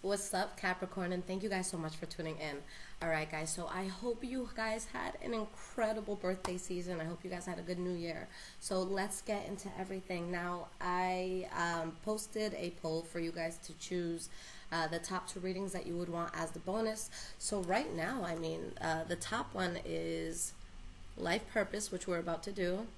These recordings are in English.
What's up, Capricorn? And thank you guys so much for tuning in. All right, guys, so I hope you guys had an incredible birthday season. I hope you guys had a good new year. So let's get into everything. Now, I posted a poll for you guys to choose the top 2 readings that you would want as the bonus. So right now, I mean, the top one is Life Purpose, which we're about to do.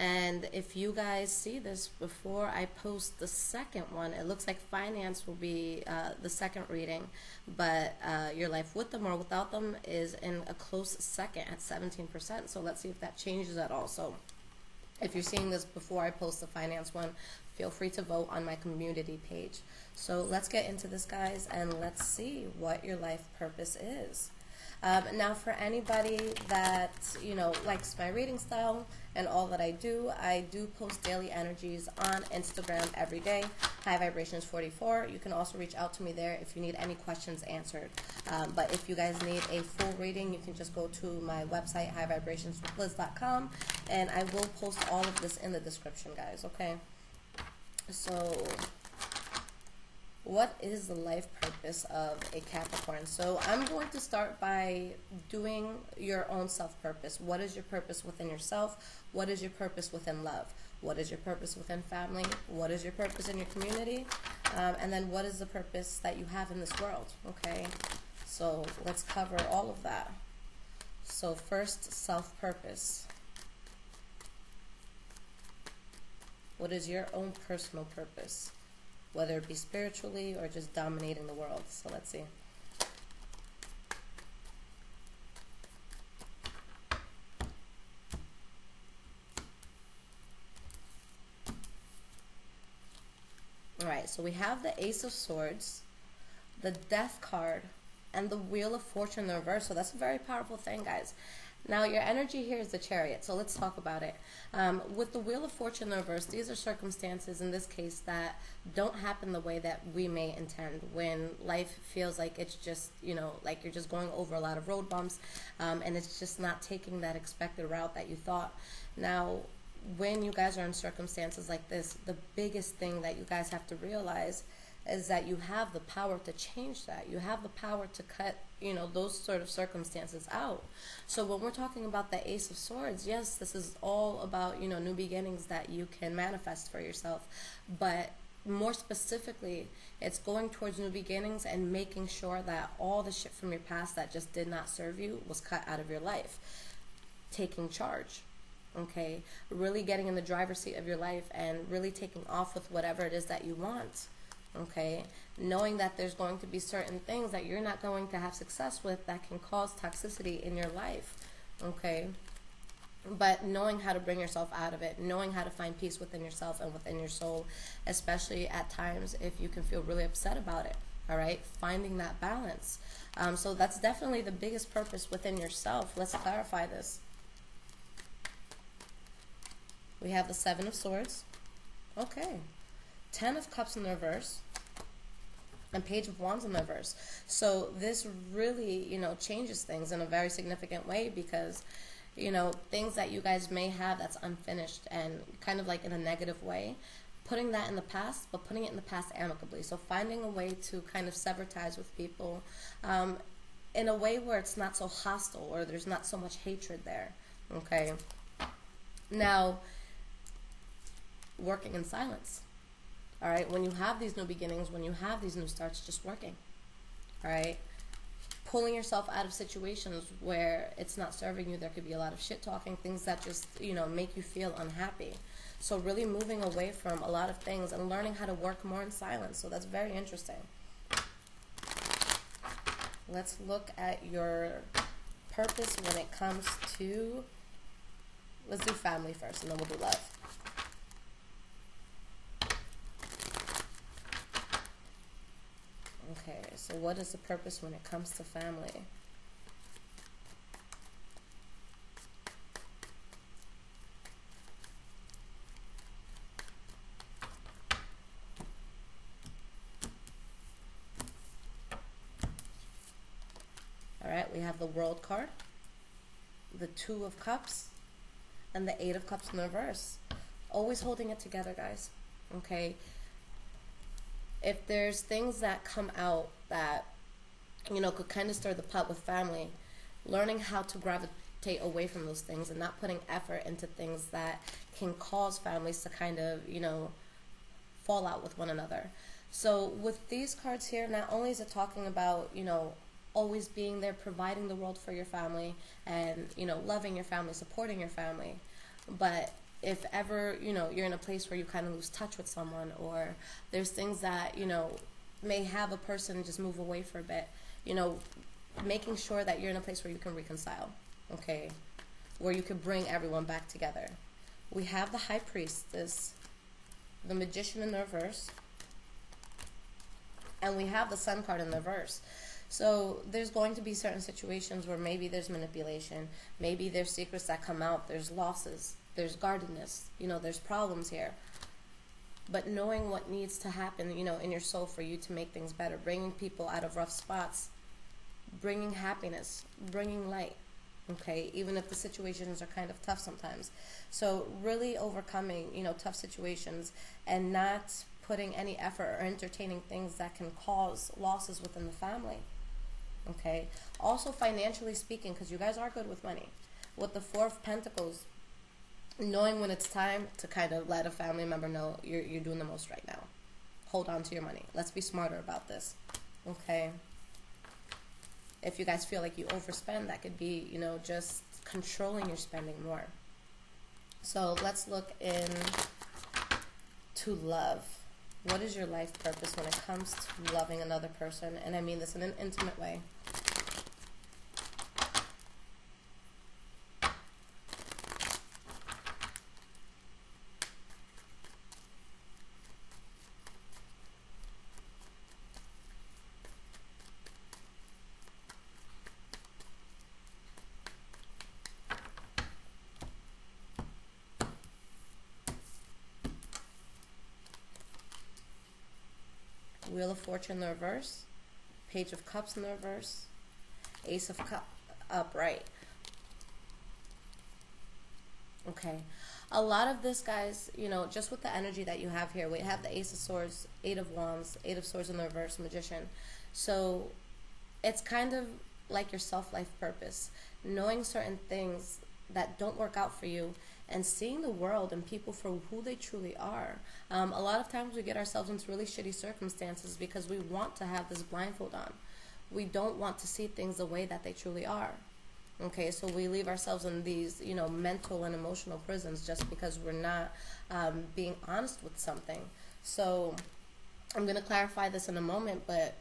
And if you guys see this before I post the second one, it looks like Finance will be the second reading, but Your Life with them or without them is in a close second at 17%. So let's see if that changes at all. So if you're seeing this before I post the Finance one, feel free to vote on my community page. So let's get into this, guys, and let's see what your life purpose is. Now, for anybody that, likes my reading style and all that I do post daily energies on Instagram every day, High Vibrations 44. You can also reach out to me there if you need any questions answered. But if you guys need a full reading, you can just go to my website, highvibrationswithliz.com, and I will post all of this in the description, guys, okay? So what is the life purpose of a Capricorn? So I'm going to start by doing your own self-purpose. What is your purpose within yourself? What is your purpose within love? What is your purpose within family? What is your purpose in your community? And then what is the purpose that you have in this world? Okay, so let's cover all of that. So first, self-purpose. What is your own personal purpose? Whether it be spiritually or just dominating the world. So let's see. Alright, so we have the Ace of Swords, the Death card, and the Wheel of Fortune in the reverse. So that's a very powerful thing, guys. Now, your energy here is the Chariot, so let's talk about it. With the Wheel of Fortune in the reverse, these are circumstances, in this case, that don't happen the way that we may intend. When life feels like it's just, like you're just going over a lot of road bumps, and it's just not taking that expected route that you thought. Now, when you guys are in circumstances like this, the biggest thing that you guys have to realize is that you have the power to change that. You have the power to cut, those sort of circumstances out. So when we're talking about the Ace of Swords, yes, this is all about, new beginnings that you can manifest for yourself. But more specifically, it's going towards new beginnings and making sure that all the shit from your past that just did not serve you was cut out of your life. Taking charge. Okay? Really getting in the driver's seat of your life and really taking off with whatever it is that you want. Okay, knowing that there's going to be certain things that you're not going to have success with that can cause toxicity in your life. Okay, but knowing how to bring yourself out of it, knowing how to find peace within yourself and within your soul, especially at times if you can feel really upset about it. All right, finding that balance. So that's definitely the biggest purpose within yourself. Let's clarify this. We have the Seven of Swords. Okay. 10 of Cups in the reverse, and Page of Wands in the reverse. So this really, changes things in a very significant way because, things that you guys may have that's unfinished and kind of like in a negative way, putting that in the past, but putting it in the past amicably. So finding a way to kind of sever ties with people in a way where it's not so hostile or there's not so much hatred there. Okay. Now, working in silence. All right, when you have these new beginnings, when you have these new starts, just working. All right, pulling yourself out of situations where it's not serving you. There could be a lot of shit talking, things that just, make you feel unhappy. So really moving away from a lot of things and learning how to work more in silence. So that's very interesting. Let's look at your purpose when it comes to, let's do family first and then we'll do love. Okay, so what is the purpose when it comes to family? All right, we have the World card, the Two of Cups, and the Eight of Cups in the reverse. Always holding it together, guys. Okay? If there's things that come out that, could kind of stir the pot with family, learning how to gravitate away from those things and not putting effort into things that can cause families to kind of, fall out with one another. So with these cards here, not only is it talking about, always being there, providing the world for your family and, loving your family, supporting your family, but if ever, you're in a place where you kind of lose touch with someone, or there's things that, may have a person just move away for a bit, making sure that you're in a place where you can reconcile, okay, where you can bring everyone back together. We have the High Priestess, the Magician in the reverse, and we have the Sun card in the reverse. So there's going to be certain situations where maybe there's manipulation, maybe there's secrets that come out, there's losses, there's guardedness, there's problems here. But knowing what needs to happen, in your soul for you to make things better, bringing people out of rough spots, bringing happiness, bringing light, okay, even if the situations are kind of tough sometimes. So really overcoming, tough situations and not putting any effort or entertaining things that can cause losses within the family, okay. Also financially speaking, because you guys are good with money. With the Four of Pentacles, knowing when it's time to kind of let a family member know you're doing the most right now. Hold on to your money. Let's be smarter about this, okay. If you guys feel like you overspend, that could be, just controlling your spending more. So let's look to love. What is your life purpose when it comes to loving another person? And I mean this in an intimate way. Wheel of Fortune in the reverse, Page of Cups in the reverse, Ace of Cups upright. Okay, a lot of this, guys, just with the energy that you have here, we have the Ace of Swords, Eight of Wands, Eight of Swords in the reverse, Magician. So it's kind of like your self-life purpose, knowing certain things that don't work out for you and seeing the world and people for who they truly are. A lot of times we get ourselves into really shitty circumstances because we want to have this blindfold on. We don't want to see things the way that they truly are. Okay, so we leave ourselves in these, mental and emotional prisons just because we're not being honest with something. So I'm going to clarify this in a moment, but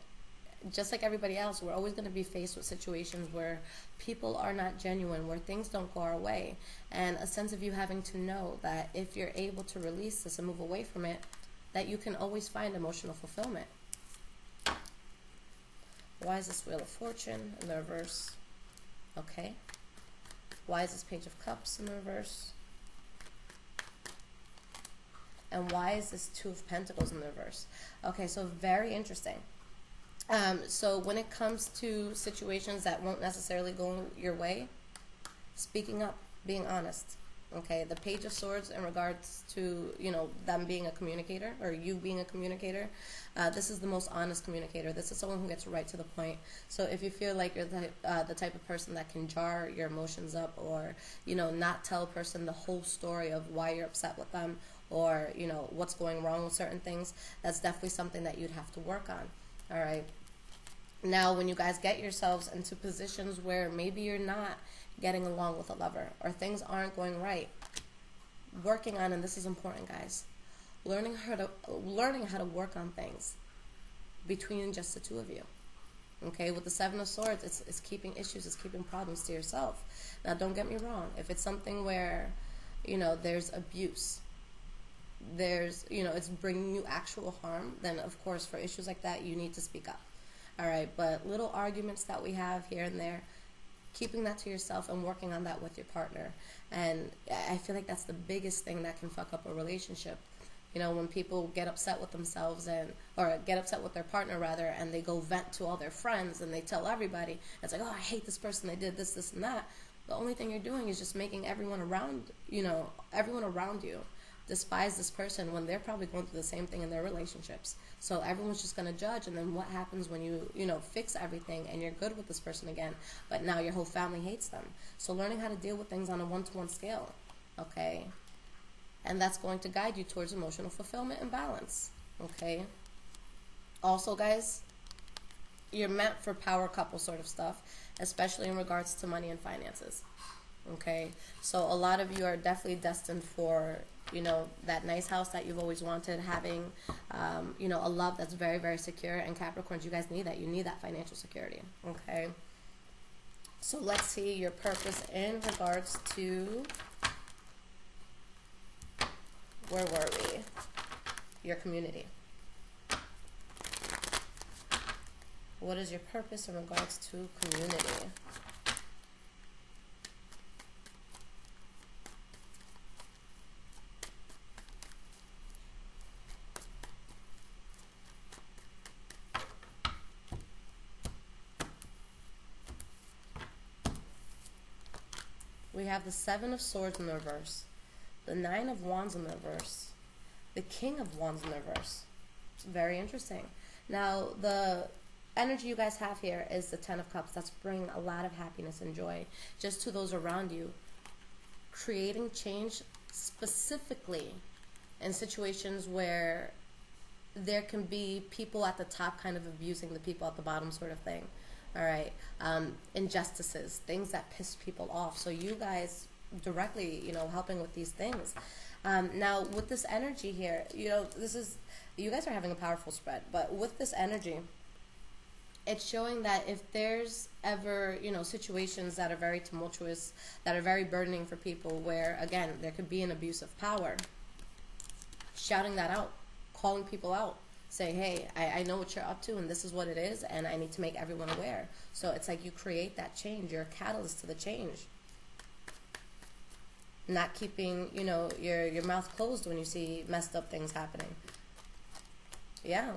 just like everybody else, we're always going to be faced with situations where people are not genuine, where things don't go our way, and a sense of you having to know that if you're able to release this and move away from it, that you can always find emotional fulfillment. Why is this Wheel of Fortune in the reverse? Okay. Why is this Page of Cups in the reverse? And why is this Two of Pentacles in the reverse? Okay, so very interesting. So when it comes to situations that won't necessarily go your way, speaking up, being honest. Okay, the Page of Swords in regards to, them being a communicator or you being a communicator. This is the most honest communicator. This is someone who gets right to the point. So if you feel like you're the type of person that can jar your emotions up or, not tell a person the whole story of why you're upset with them or, what's going wrong with certain things, that's definitely something that you'd have to work on. All right. Now, when you guys get yourselves into positions where maybe you're not getting along with a lover or things aren't going right, working on, and this is important, guys, learning how to work on things between just the two of you. Okay, with the Seven of Swords, it's keeping issues, it's keeping problems to yourself. Now, don't get me wrong. If it's something where, there's abuse, there's, it's bringing you actual harm, then of course for issues like that, you need to speak up. All right, but little arguments that we have here and there, keeping that to yourself and working on that with your partner. And I feel like that's the biggest thing that can fuck up a relationship. When people get upset with themselves or get upset with their partner rather, and they go vent to all their friends and they tell everybody, it's like, oh, I hate this person, they did this, and that. The only thing you're doing is just making everyone around you despise this person when they're probably going through the same thing in their relationships. So everyone's just going to judge, and then what happens when you know, fix everything and you're good with this person again, but now your whole family hates them. So learning how to deal with things on a one-to-one scale, okay? And that's going to guide you towards emotional fulfillment and balance, okay? Also, guys, you're meant for power couple sort of stuff, especially in regards to money and finances, okay? So a lot of you are definitely destined for, you know, that nice house that you've always wanted, having, you know, a love that's very, very secure. And Capricorns, you guys need that. You need that financial security, okay? So let's see your purpose in regards to, where were we? Your community. What is your purpose in regards to community? We have the Seven of Swords in the reverse, the Nine of Wands in the reverse, the King of Wands in the reverse. It's very interesting. Now, the energy you guys have here is the Ten of Cups. That's bringing a lot of happiness and joy just to those around you. Creating change specifically in situations where there can be people at the top kind of abusing the people at the bottom sort of thing. All right, injustices, things that piss people off. So you guys directly, you know, helping with these things. Now, with this energy here, you know, you guys are having a powerful spread, but with this energy, it's showing that if there's ever, you know, situations that are very tumultuous, that are very burdening for people, where, again, there could be an abuse of power, shouting that out, calling people out, saying, hey, I know what you're up to, and this is what it is, and I need to make everyone aware. So it's like you create that change. You're a catalyst to the change. Not keeping, you know, your mouth closed when you see messed up things happening. Yeah,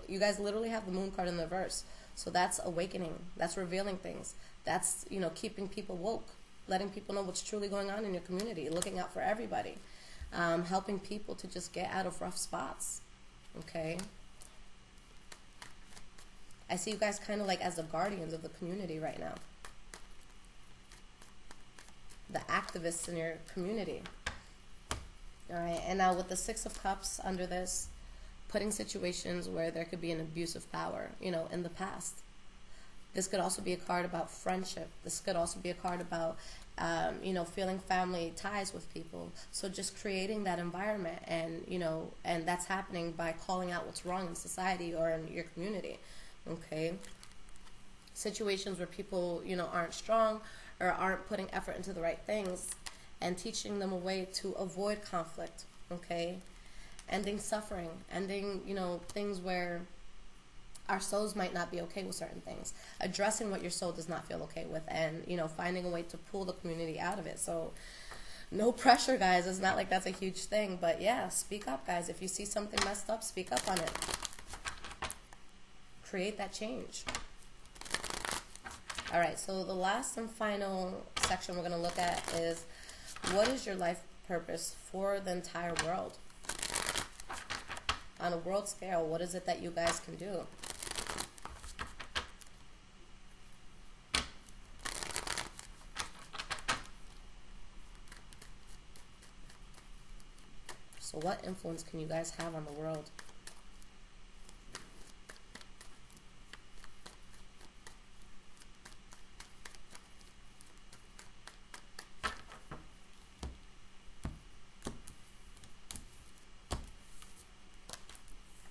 you guys literally have the Moon card in the reverse. So that's awakening. That's revealing things. That's, you know, keeping people woke, letting people know what's truly going on in your community, looking out for everybody, helping people to just get out of rough spots. Okay. I see you guys kind of like as the guardians of the community right now. The activists in your community. All right. And now with the Six of Cups under this, putting situations where there could be an abuse of power, you know, in the past. This could also be a card about friendship. This could also be a card about, you know, feeling family ties with people. So just creating that environment, and, you know, and that's happening by calling out what's wrong in society or in your community, okay? Situations where people, you know, aren't strong or aren't putting effort into the right things, and teaching them a way to avoid conflict, okay? Ending suffering, ending, you know, things where our souls might not be okay with certain things, addressing what your soul does not feel okay with, and, you know, finding a way to pull the community out of it. So no pressure, guys. It's not like that's a huge thing, but yeah, speak up, guys. If you see something messed up, speak up on it. Create that change. All right, so the last and final section we're going to look at is, what is your life purpose for the entire world? On a world scale, what is it that you guys can do? So what influence can you guys have on the world?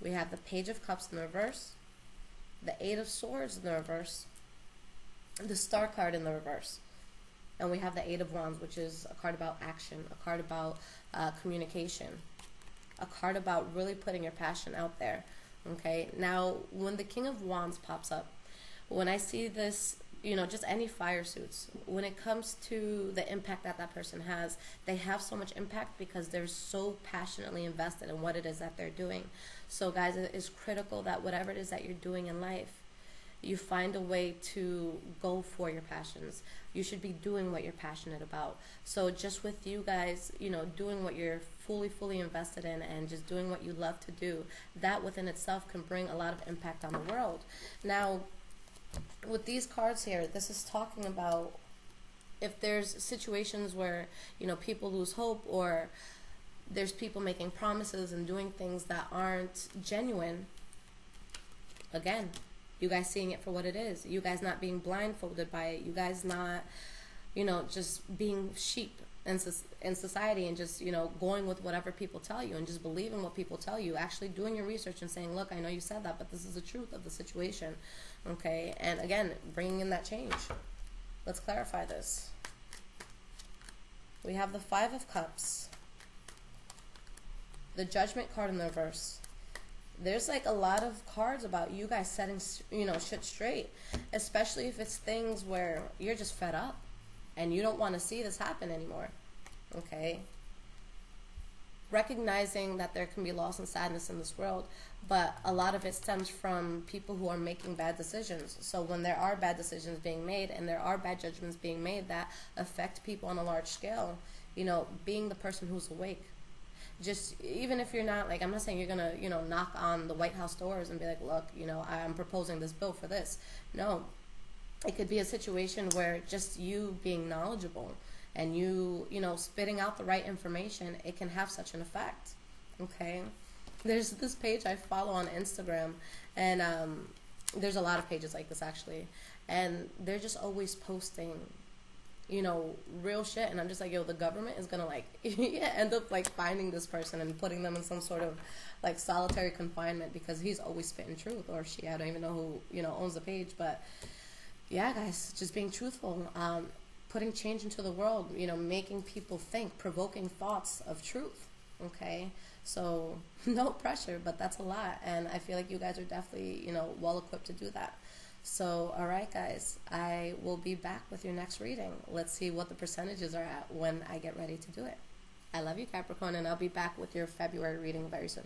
We have the Page of Cups in the reverse, the Eight of Swords in the reverse, the Star card in the reverse. And we have the Eight of Wands, which is a card about action, a card about communication, a card about really putting your passion out there. Okay, now when the King of Wands pops up, when I see this, you know, just any fire suits, when it comes to the impact that that person has, they have so much impact because they're so passionately invested in what it is that they're doing. So guys, it is critical that whatever it is that you're doing in life, You find a way to go for your passions. You should be doing what you're passionate about. So just with you guys, you know, doing what you're fully invested in and just doing what you love to do, that within itself can bring a lot of impact on the world. Now, with these cards here, this is talking about if there's situations where, you know, people lose hope, or there's people making promises and doing things that aren't genuine. Again, you guys seeing it for what it is. You guys not being blindfolded by it. You guys not, you know, just being sheep in society and just, you know, going with whatever people tell you and just believing what people tell you. Actually doing your research and saying, look, I know you said that, but this is the truth of the situation. Okay? And again, bringing in that change. Let's clarify this. We have the Five of Cups. The Judgment card in the reverse. There's like a lot of cards about you guys setting, you know, shit straight, especially if it's things where you're just fed up and you don't want to see this happen anymore. Okay? Recognizing that there can be loss and sadness in this world, but a lot of it stems from people who are making bad decisions. So when there are bad decisions being made and there are bad judgments being made that affect people on a large scale, you know, being the person who's awake. Just, even if you're not, like, I'm not saying you're going to, you know, knock on the White House doors and be like, look, you know, I'm proposing this bill for this. No. It could be a situation where just you being knowledgeable and you know, spitting out the right information, it can have such an effect. Okay? There's this page I follow on Instagram, and there's a lot of pages like this, actually. And they're just always posting, you know, real shit, and I'm just like, yo, the government is gonna like end up like finding this person and putting them in some sort of like solitary confinement because he's always spitting truth, or she, I don't even know who, you know, owns the page. But yeah, guys, just being truthful, putting change into the world, you know, making people think, provoking thoughts of truth. Okay, so no pressure, but that's a lot, and I feel like you guys are definitely, you know, well equipped to do that. So, alright guys, I will be back with your next reading. Let's see what the percentages are at when I get ready to do it. I love you, Capricorn, and I'll be back with your February reading very soon.